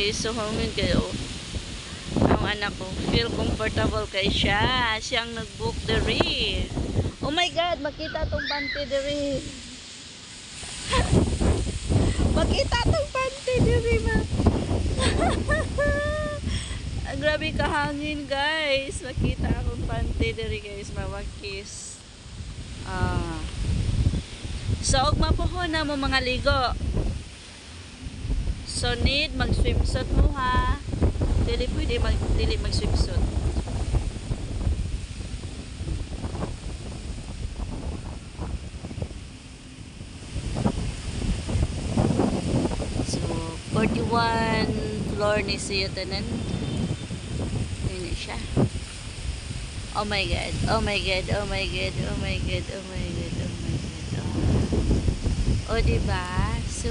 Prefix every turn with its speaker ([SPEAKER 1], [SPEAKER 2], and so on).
[SPEAKER 1] guys. So hangin kayo. Ang anak ko, feel comfortable kay siya. Siyang nag-book diri. Oh my God, makita tong panty diri. Makita tong panty diri ma. Grabe kahangin guys. Makita akong panty diri guys, mawakis. So ugma po ho na mo mga ligo. So need mag-swimsuit mo ha. Dili pwede mag-swimsuit. So 41 floor ni siya tanan. Ini siya. Oh my God. Oh my God. Oh my God. Oh my God. Oh my God. Oh my God. Oh, diba? So